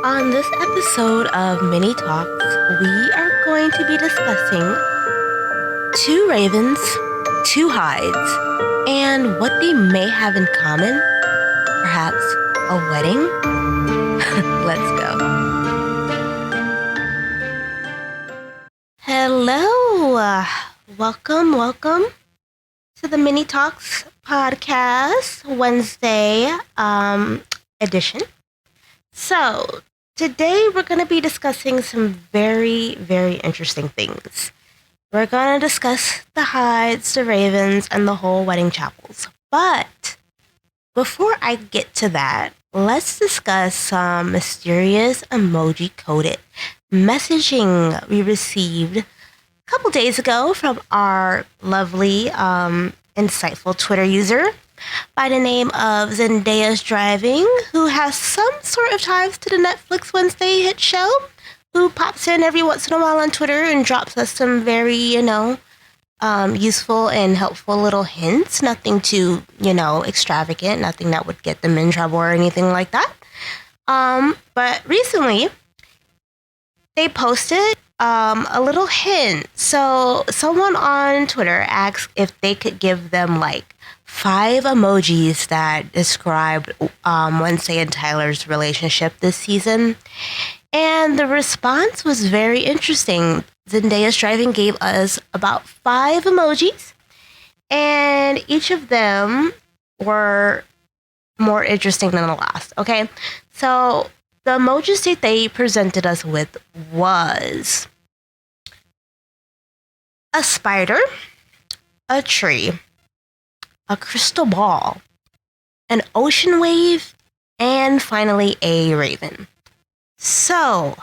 On this episode of Mini Talks, we are going to be discussing two ravens, two hides, and what they may have in common. Perhaps a wedding? Let's go. Hello! Welcome to the Mini Talks podcast Wednesday edition. So, today we're going to be discussing some very, very interesting things. We're going to discuss the hides, the ravens, and the whole wedding chapels. But before I get to that, let's discuss some mysterious emoji-coded messaging we received a couple days ago from our lovely, insightful Twitter user by the name of Zendaya's Driving, who has some sort of ties to the Netflix Wednesday hit show, who pops in every once in a while on Twitter and drops us some very, useful and helpful little hints. Nothing too, extravagant, nothing that would get them in trouble or anything like that. But recently, they posted a little hint. So someone on Twitter asked if they could give them like 5 emojis that described Wednesday and Tyler's relationship this season. And the response was very interesting. Zendaya's Driving gave us about 5 emojis, and each of them were more interesting than the last. Okay, so the emojis that they presented us with was a spider, a tree, a crystal ball, an ocean wave, and finally a raven. So,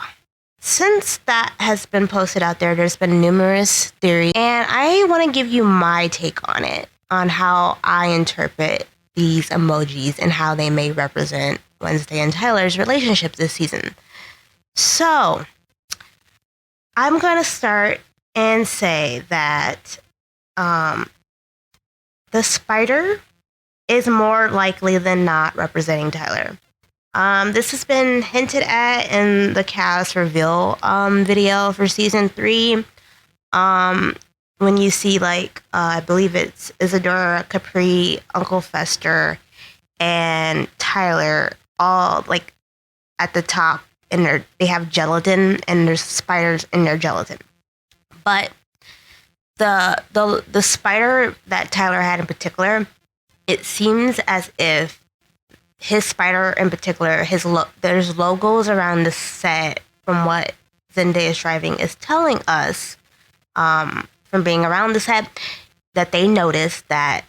since that has been posted out there, there's been numerous theories, and I want to give you my take on it, on how I interpret these emojis and how they may represent Wednesday and Tyler's relationship this season. So, I'm going to start and say that the spider is more likely than not representing Tyler. This has been hinted at in the cast reveal video for season 3. When you see I believe it's Isadora, Capri, Uncle Fester, and Tyler all like at the top, and they have gelatin, and there's spiders in their gelatin. But the spider that Tyler had in particular, it seems as if his spider in particular, there's logos around the set from what Zendaya's Driving is telling us from being around the set, that they noticed that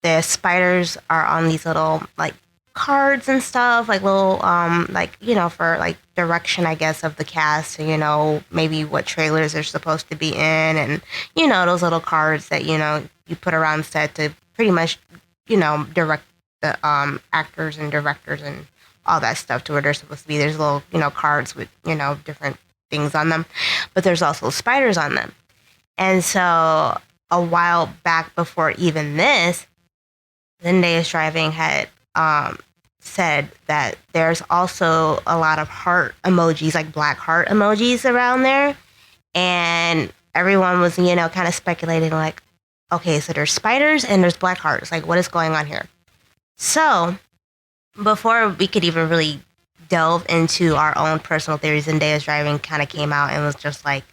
the spiders are on these little like cards and stuff, like little for like direction, I guess, of the cast, maybe what trailers they're supposed to be in, and those little cards that you put around set to pretty much direct the actors and directors and all that stuff to where they're supposed to be. There's little cards with different things on them, but there's also spiders on them. And so a while back, before even this, Zendaya's Driving had said that there's also a lot of heart emojis, like black heart emojis around there. And everyone was, kind of speculating like, okay, so there's spiders and there's black hearts. Like, what is going on here? So before we could even really delve into our own personal theories, Zendaya's Driving kind of came out and was just like,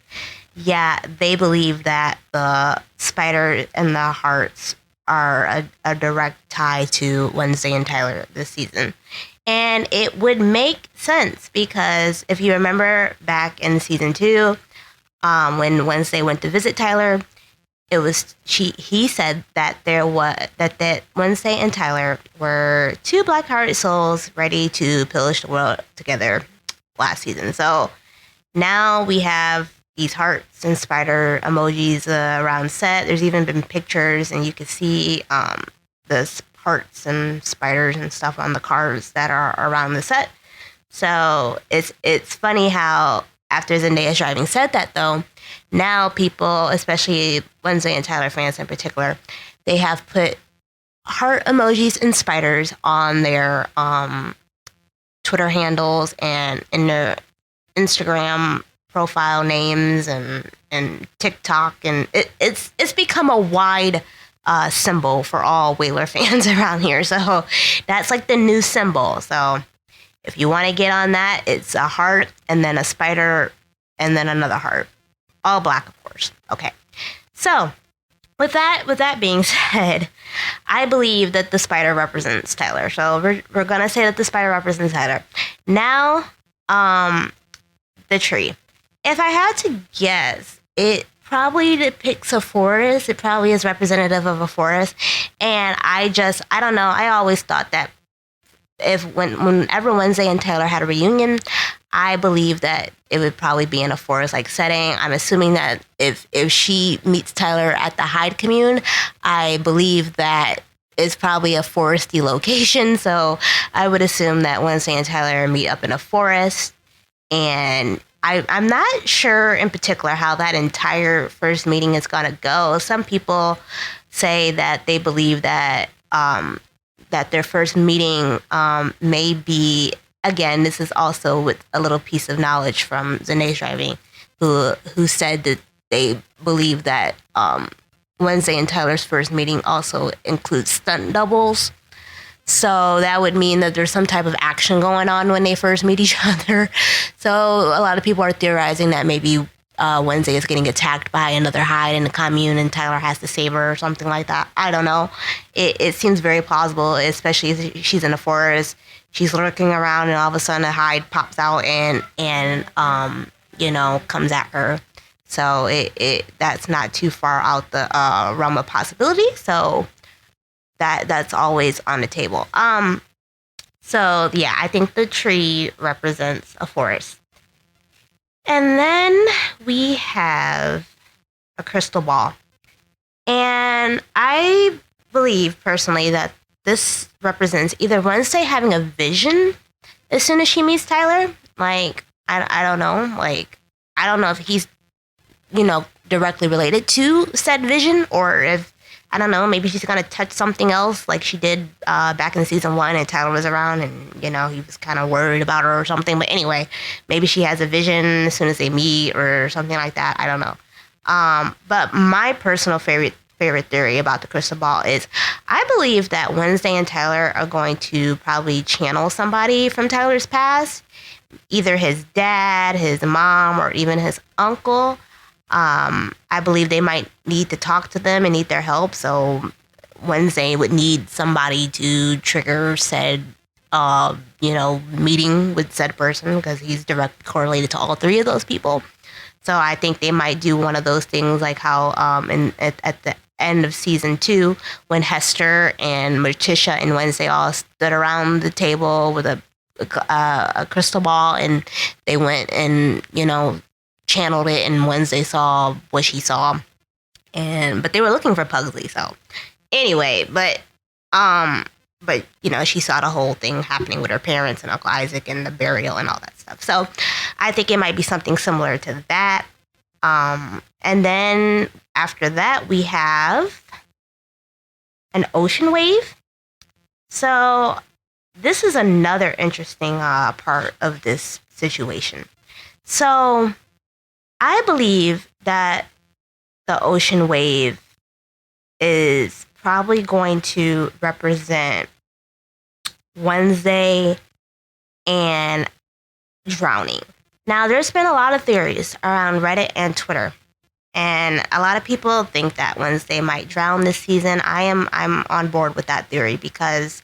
yeah, they believe that the spider and the hearts are a direct tie to Wednesday and Tyler this season. And it would make sense because if you remember back in season 2, when Wednesday went to visit Tyler, he said that that Wednesday and Tyler were 2 black-hearted souls ready to pillage the world together last season. So now we have these hearts and spider emojis around set. There's even been pictures, and you can see the hearts and spiders and stuff on the cards that are around the set. So it's funny how after Zendaya's Driving said that, though, now people, especially Wednesday and Tyler fans in particular, they have put heart emojis and spiders on their Twitter handles and in their Instagram profile names and TikTok, and it's become a wide symbol for all Whaler fans around here. So that's like the new symbol. So if you want to get on that, it's a heart and then a spider and then another heart, all black, of course. Okay, so with that being said, I believe that the spider represents Tyler. So we're gonna say that the spider represents Tyler. Now, the tree. If I had to guess, it probably depicts a forest. It probably is representative of a forest. And I don't know. I always thought that whenever Wednesday and Tyler had a reunion, I believe that it would probably be in a forest-like setting. I'm assuming that if she meets Tyler at the Hyde commune, I believe that it's probably a foresty location. So I would assume that Wednesday and Tyler meet up in a forest. And I'm not sure in particular how that entire first meeting is going to go. Some people say that they believe that that their first meeting may be, again, this is also with a little piece of knowledge from Zendaya's Driving, who said that they believe that Wednesday and Tyler's first meeting also includes stunt doubles. So that would mean that there's some type of action going on when they first meet each other. So a lot of people are theorizing that maybe Wednesday is getting attacked by another Hyde in the commune and Tyler has to save her or something like that. I don't know. It seems very plausible, especially if she's in the forest. She's lurking around and all of a sudden a Hyde pops out and comes at her. So that's not too far out the realm of possibility. So that's always on the table. So yeah, I think the tree represents a forest. And then we have a crystal ball. And I believe personally that this represents either Wednesday having a vision as soon as she meets Tyler. Like, I don't know. Like, I don't know if he's, directly related to said vision, or if, I don't know, maybe she's going to touch something else like she did back in season 1 and Tyler was around and, he was kind of worried about her or something. But anyway, maybe she has a vision as soon as they meet or something like that. I don't know. But my personal favorite theory about the crystal ball is I believe that Wednesday and Tyler are going to probably channel somebody from Tyler's past, either his dad, his mom, or even his uncle. I believe they might need to talk to them and need their help. So Wednesday would need somebody to trigger said, meeting with said person because he's directly correlated to all three of those people. So I think they might do one of those things like how at the end of season 2 when Hester and Morticia and Wednesday all stood around the table with a crystal ball and they went and, channeled it and Wednesday saw what she saw. But they were looking for Pugsley. So anyway, but she saw the whole thing happening with her parents and Uncle Isaac and the burial and all that stuff. So I think it might be something similar to that. And then after that, we have an ocean wave. So this is another interesting part of this situation. So I believe that the ocean wave is probably going to represent Wednesday and drowning. Now, there's been a lot of theories around Reddit and Twitter, and a lot of people think that Wednesday might drown this season. I'm on board with that theory because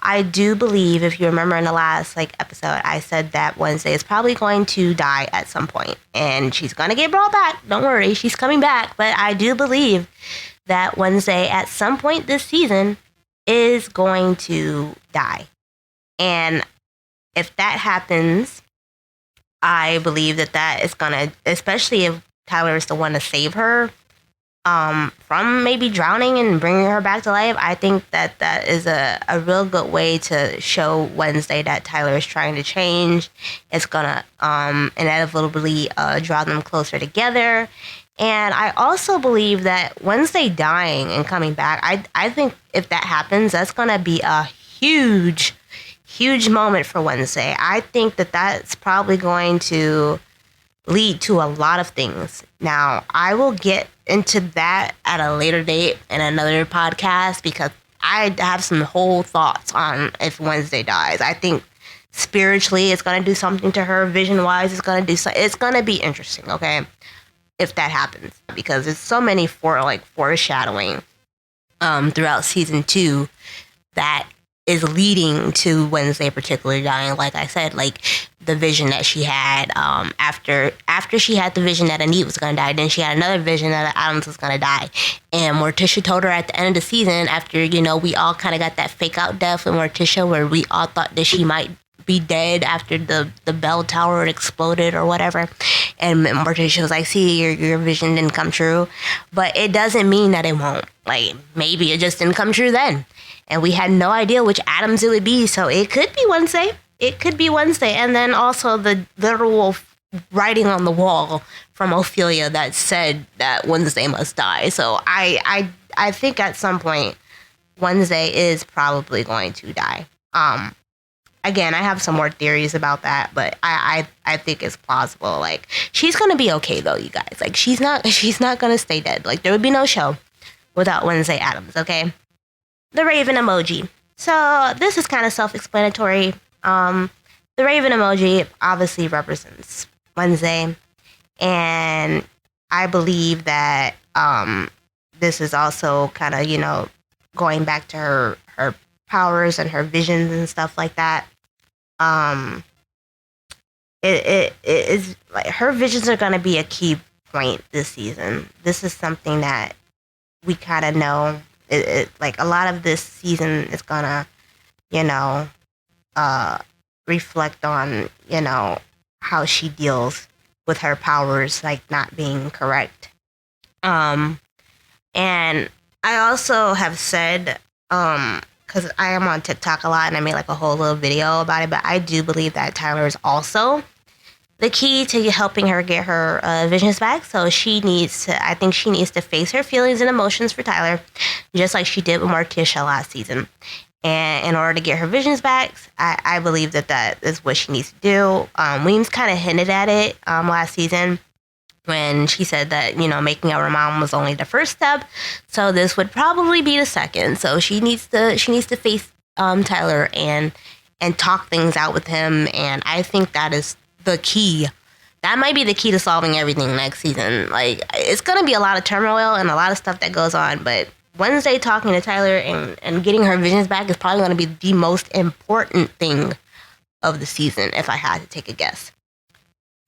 I do believe, if you remember in the last episode, I said that Wednesday is probably going to die at some point, and she's going to get brought back. Don't worry, she's coming back. But I do believe that Wednesday at some point this season is going to die. And if that happens, I believe that is going to, especially if Tyler is the one to save her from maybe drowning and bringing her back to life, I think that is a real good way to show Wednesday that Tyler is trying to change. It's going to inevitably draw them closer together. And I also believe that Wednesday dying and coming back, I think if that happens, that's going to be a huge huge moment for Wednesday. I think that that's probably going to lead to a lot of things. Now, I will get into that at a later date in another podcast because I have some whole thoughts on if Wednesday dies. I think spiritually it's going to do something to her. Vision wise, it's going to do it's going to be interesting, okay? If that happens, because there's so many foreshadowing throughout season 2 that is leading to Wednesday particularly dying. Like I said, like the vision that she had after she had the vision that Anit was gonna die, then she had another vision that Adams was gonna die, and Morticia told her at the end of the season, after we all kind of got that fake out death with Morticia, where we all thought that she might be dead after the bell tower had exploded or whatever, and Morticia was like, see, your vision didn't come true, but it doesn't mean that it won't. Like, maybe it just didn't come true then, and we had no idea which Adams it would be, so it could be Wednesday. It could be Wednesday. And then also the literal writing on the wall from Ophelia that said that Wednesday must die. So I think at some point Wednesday is probably going to die. Again, I have some more theories about that, but I think it's plausible. Like, she's gonna be okay though, you guys. Like, she's not gonna stay dead. Like, there would be no show without Wednesday Addams, okay? The Raven emoji. So this is kind of self-explanatory. The Raven emoji obviously represents Wednesday, and I believe that this is also kind of going back to her powers and her visions and stuff like that. It is like her visions are going to be a key point this season. This is something that we kind of know. Like, a lot of this season is gonna reflect on how she deals with her powers like not being correct. And I also have said, because I am on TikTok a lot and I made like a whole little video about it, but I do believe that Tyler is also the key to helping her get her visions back. So I think she needs to face her feelings and emotions for Tyler, just like she did with Morticia last season. And in order to get her visions back, I believe that is what she needs to do. Weems kind of hinted at it last season when she said that, making out her mom was only the first step. So this would probably be the second. So she needs to face Tyler and talk things out with him. And I think that is the key. That might be the key to solving everything next season. Like, it's going to be a lot of turmoil and a lot of stuff that goes on, but Wednesday talking to Tyler and getting her visions back is probably going to be the most important thing of the season, if I had to take a guess.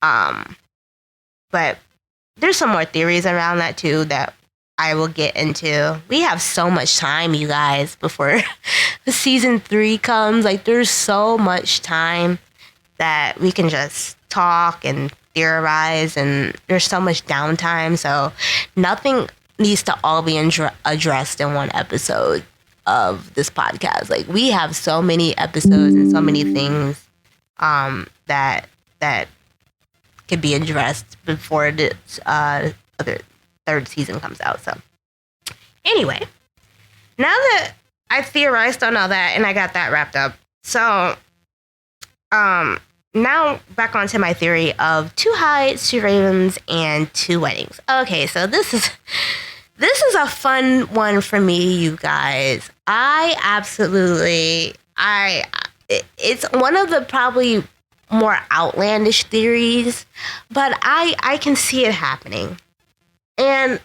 But there's some more theories around that too that I will get into. We have so much time, you guys, before season 3 comes. Like, there's so much time that we can just talk and theorize, and there's so much downtime, so nothing needs to all be addressed in one episode of this podcast. Like, we have so many episodes and so many things that could be addressed before the other third season comes out. So anyway, now that I theorized on all that and I got that wrapped up, so now back onto my theory of 2 hides, 2 ravens, and 2 weddings. Okay, so this is a fun one for me, you guys. It's one of the probably more outlandish theories, but I can see it happening. And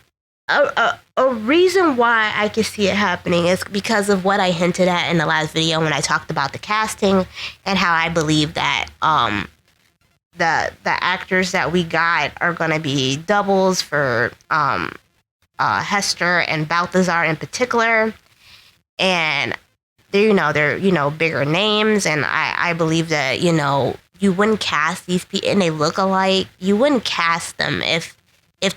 a reason why I can see it happening is because of what I hinted at in the last video when I talked about the casting and how I believe that the actors that we got are going to be doubles for Hester and Balthazar in particular, and they're bigger names, and I believe that you wouldn't cast these people, and they look alike. You wouldn't cast them if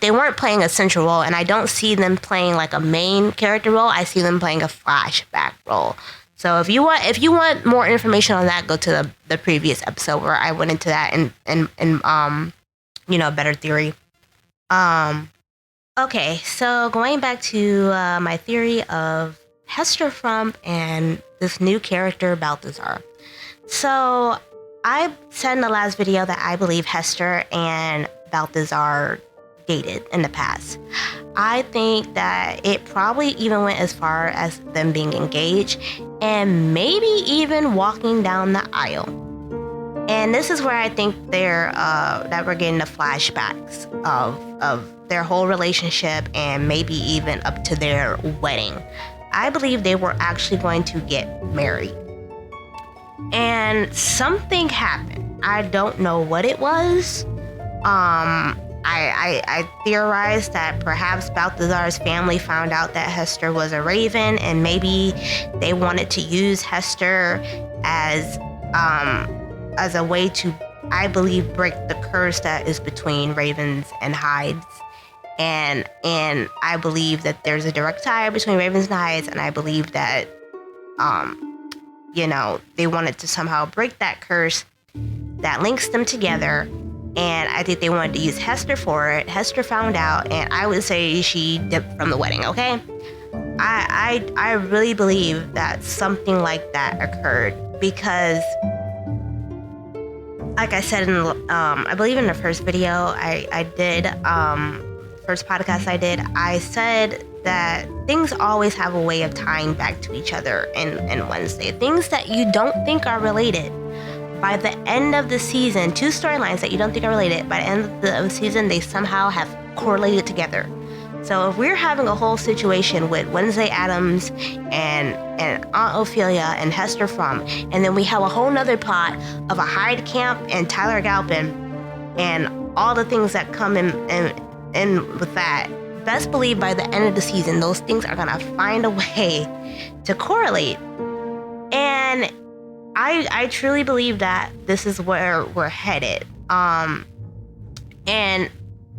they weren't playing a central role, and I don't see them playing like a main character role. I see them playing a flashback role. So if you want more information on that, go to the previous episode where I went into that and better theory. Okay, so going back to my theory of Hester Frump and this new character Balthazar. So I said in the last video that I believe Hester and Balthazar dated in the past. I think that it probably even went as far as them being engaged and maybe even walking down the aisle. And this is where I think that we're getting the flashbacks of their whole relationship and maybe even up to their wedding. I believe they were actually going to get married. And something happened. I don't know what it was. I theorized that perhaps Balthazar's family found out that Hester was a raven, and maybe they wanted to use Hester as a way to, I believe, break the curse that is between ravens and hides. And I believe that there's a direct tie between ravens and hides, and I believe that they wanted to somehow break that curse that links them together. And I think they wanted to use Hester for it. Hester found out, and I would say she dipped from the wedding, okay? I really believe that something like that occurred because, like I said I believe in the first video I did, first podcast I did, I said that things always have a way of tying back to each other in Wednesday. Things that you don't think are related. By the end of the season, two storylines that you don't think are related, by the end of the season, they somehow have correlated together. So if we're having a whole situation with Wednesday Addams and Aunt Ophelia and Hester Fromm, and then we have a whole nother plot of a Hyde Camp and Tyler Galpin and all the things that come in with that, best believe by the end of the season, those things are gonna find a way to correlate. And I truly believe that this is where we're headed. And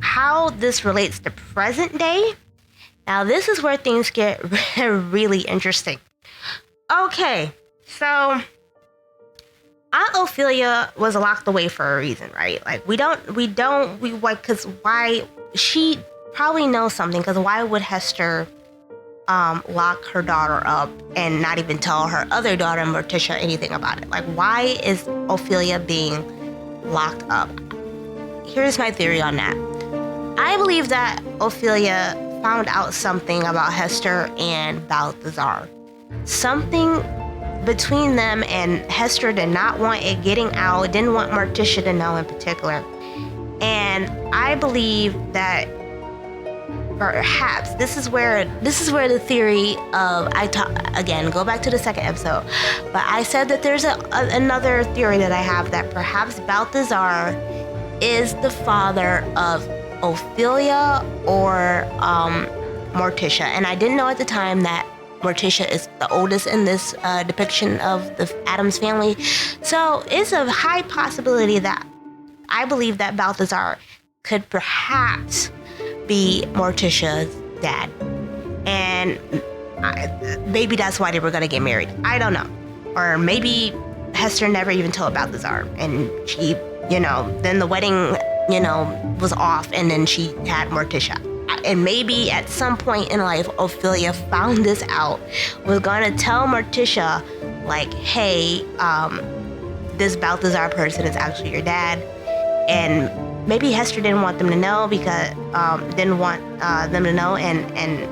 how this relates to present day, now this is where things get really interesting. Okay, so Aunt Ophelia was locked away for a reason, right? Like why she probably knows something, because why would Hester lock her daughter up and not even tell her other daughter Morticia anything about it? Like, why is Ophelia being locked up? Here's my theory on that. I believe that Ophelia found out something about Hester and Balthazar. Something between them, and Hester did not want it getting out, didn't want Morticia to know in particular. And I believe that perhaps this is where the theory of, go back to the second episode, but I said that there's another theory that I have, that perhaps Balthazar is the father of Ophelia or Morticia. And I didn't know at the time that Morticia is the oldest in this depiction of the Addams family. So it's a high possibility that I believe that Balthazar could perhaps be Morticia's dad. And maybe that's why they were going to get married. I don't know. Or maybe Hester never even told Balthazar, and she, then the wedding, was off, and then she had Morticia. And maybe at some point in life, Ophelia found this out, was going to tell Morticia, like, hey, this Balthazar person is actually your dad. And maybe Hester didn't want them to know, because didn't want them to know, and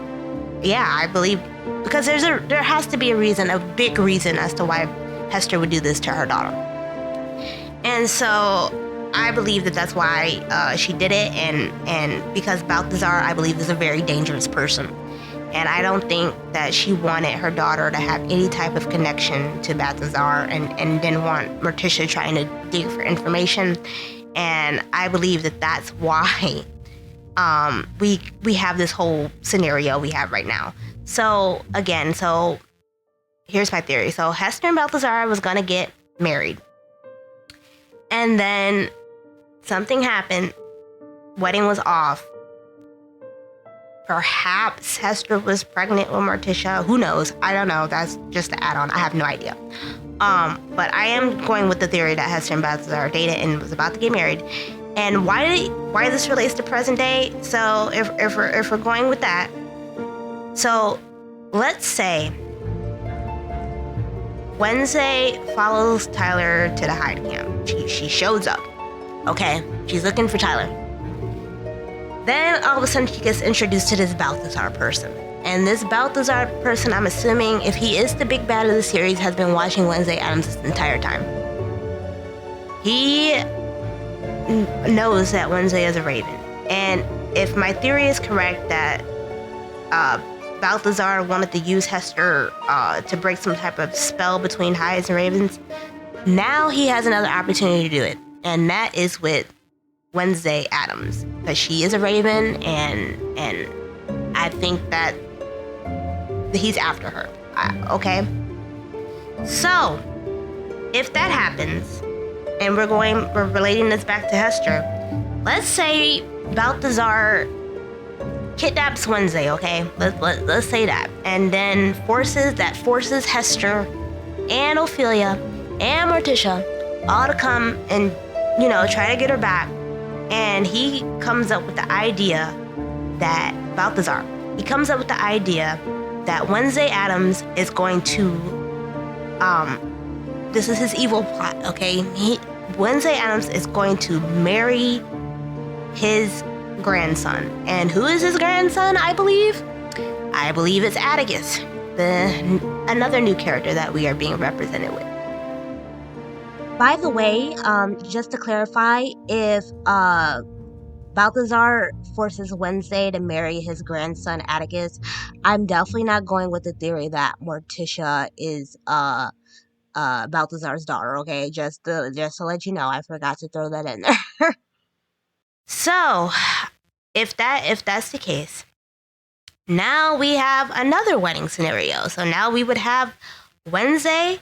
yeah, I believe, because there has to be a reason, a big reason as to why Hester would do this to her daughter. And so I believe that that's why she did it, and because Balthazar, I believe, is a very dangerous person, and I don't think that she wanted her daughter to have any type of connection to Balthazar, and didn't want Morticia trying to dig for information. And I believe that that's why we have this whole scenario we have right now. So again, here's my theory. So Hester and Balthazar was gonna get married, and then something happened. Wedding was off. Perhaps Hester was pregnant with Morticia. Who knows? I don't know. That's just an add-on. I have no idea. But I am going with the theory that Hester and Balthazar dated and was about to get married. And why this relates to present day? So if we're going with that, so let's say Wednesday follows Tyler to the Hyde camp. She shows up. Okay, she's looking for Tyler. Then all of a sudden she gets introduced to this Balthazar person. And this Balthazar person, I'm assuming, if he is the big bad of the series, has been watching Wednesday Addams this entire time. He knows that Wednesday is a raven. And if my theory is correct that Balthazar wanted to use Hester to break some type of spell between Hydes and ravens, now he has another opportunity to do it. And that is with Wednesday Addams. Because she is a raven, and I think that he's after her. Okay? So, if that happens, and we're relating this back to Hester, let's say Balthazar kidnaps Wednesday, okay? Let's say that. And then forces Hester and Ophelia and Morticia all to come and, try to get her back. And he comes up with the idea that that Wednesday Addams is going to, this is his evil plot, okay? Wednesday Addams is going to marry his grandson. And who is his grandson, I believe? I believe it's Atticus, another new character that we are being represented with. By the way, just to clarify, if Balthazar forces Wednesday to marry his grandson Atticus, I'm definitely not going with the theory that Morticia is Balthazar's daughter, okay? Just to let you know, I forgot to throw that in there. So, if that's the case, now we have another wedding scenario. So now we would have Wednesday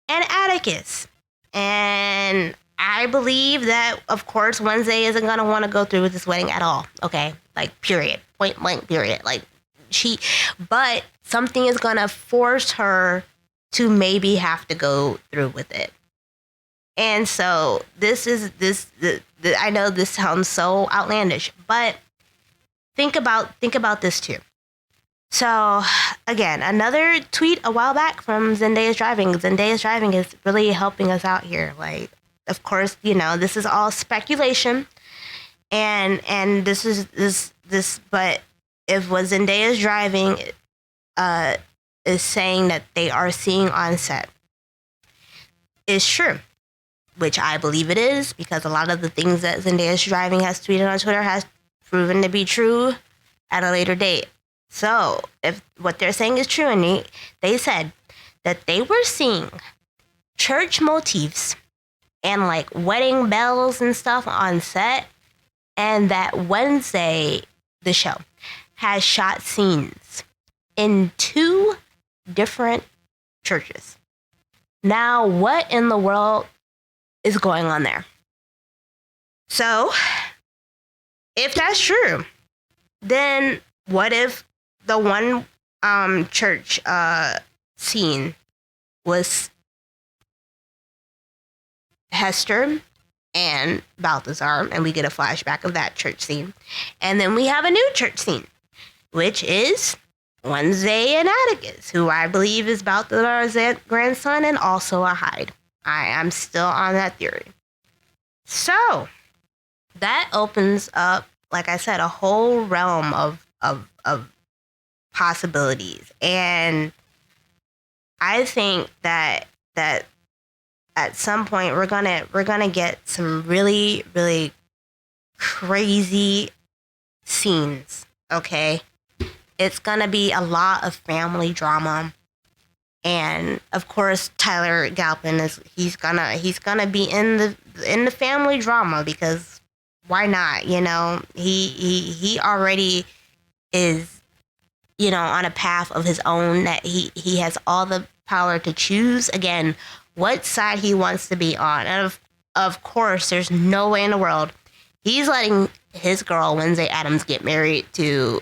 and Atticus. And I believe that, of course, Wednesday isn't going to want to go through with this wedding at all. Okay? Like, period. Point blank, period. Like, but something is going to force her to maybe have to go through with it. And so I know this sounds so outlandish, but think about this too. So, again, another tweet a while back from Zendaya's Driving. Zendaya's Driving is really helping us out here. Like, of course, this is all speculation. And this, but if what Zendaya's Driving is saying that they are seeing on set is true, which I believe it is, because a lot of the things that Zendaya's Driving has tweeted on Twitter has proven to be true at a later date. So, if what they're saying is true, and they said that they were seeing church motifs and like wedding bells and stuff on set, and that Wednesday, the show, has shot scenes in 2 different churches. Now, what in the world is going on there? So, if that's true, then what if the one church scene was Hester and Balthazar, and we get a flashback of that church scene, and then we have a new church scene, which is Wednesday and Atticus, who I believe is Balthazar's grandson and also a Hyde. I'm still on that theory. So that opens up, like I said, a whole realm of possibilities. And I think that at some point we're gonna get some really, really crazy scenes. Okay, it's gonna be a lot of family drama, and of course Tyler Galpin he's gonna be in the family drama, because why not? He already is on a path of his own, that he has all the power to choose again what side he wants to be on. And of course, there's no way in the world he's letting his girl Wednesday Addams get married to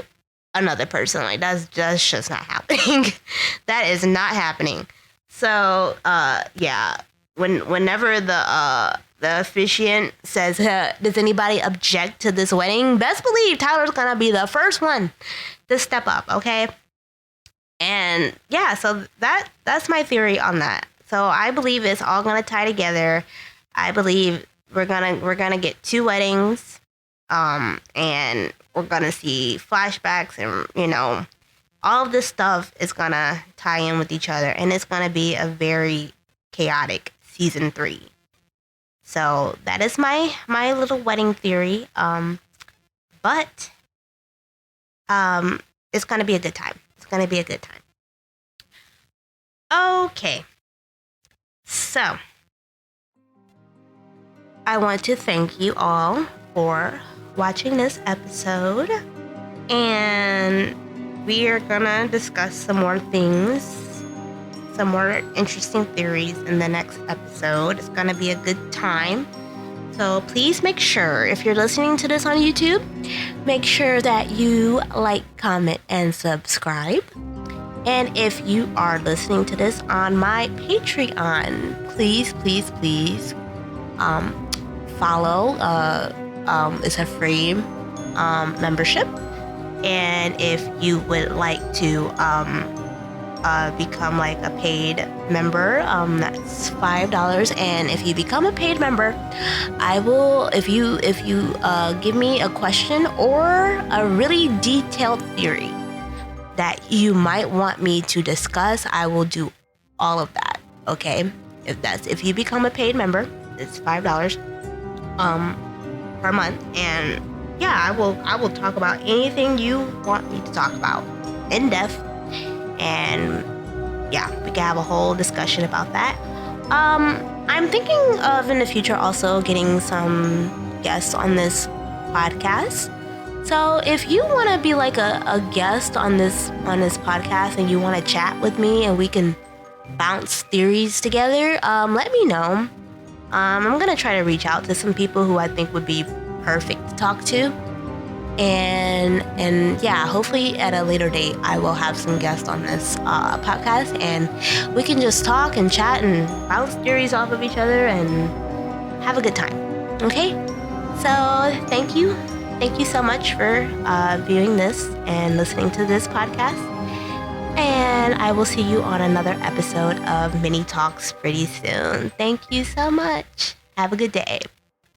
another person. Like, that's just not happening. That is not happening. So yeah, whenever the officiant says, does anybody object to this wedding, best believe Tyler's gonna be the first one to step up. Okay. And yeah, so that's my theory on that. So I believe it's all gonna tie together. I believe we're gonna get 2 weddings, and we're gonna see flashbacks, and all of this stuff is gonna tie in with each other, and it's gonna be a very chaotic season 3. So that is my little wedding theory. But it's gonna be a good time. It's gonna be a good time. Okay. So I want to thank you all for watching this episode, and we are gonna discuss some more things, some more interesting theories in the next episode. It's gonna be a good time. So please make sure, if you're listening to this on YouTube, make sure that you like, comment, and subscribe. And if you are listening to this on my Patreon, please follow. It's a free membership. And if you would like to become like a paid member, that's $5. And if you become a paid member, I will, if you give me a question or a really detailed theory that you might want me to discuss, I will do all of that. Okay, if you become a paid member, it's $5 per month, and yeah, I will talk about anything you want me to talk about in depth, and yeah, we can have a whole discussion about that. I'm thinking of in the future also getting some guests on this podcast. So if you want to be like a guest on this podcast, and you want to chat with me and we can bounce theories together, let me know. I'm gonna try to reach out to some people who I think would be perfect to talk to, and yeah, hopefully at a later date I will have some guests on this podcast, and we can just talk and chat and bounce theories off of each other and have a good time. Okay, so thank you so much for viewing this and listening to this podcast, and I will see you on another episode of Mini Talks pretty soon. Thank you so much. Have a good day.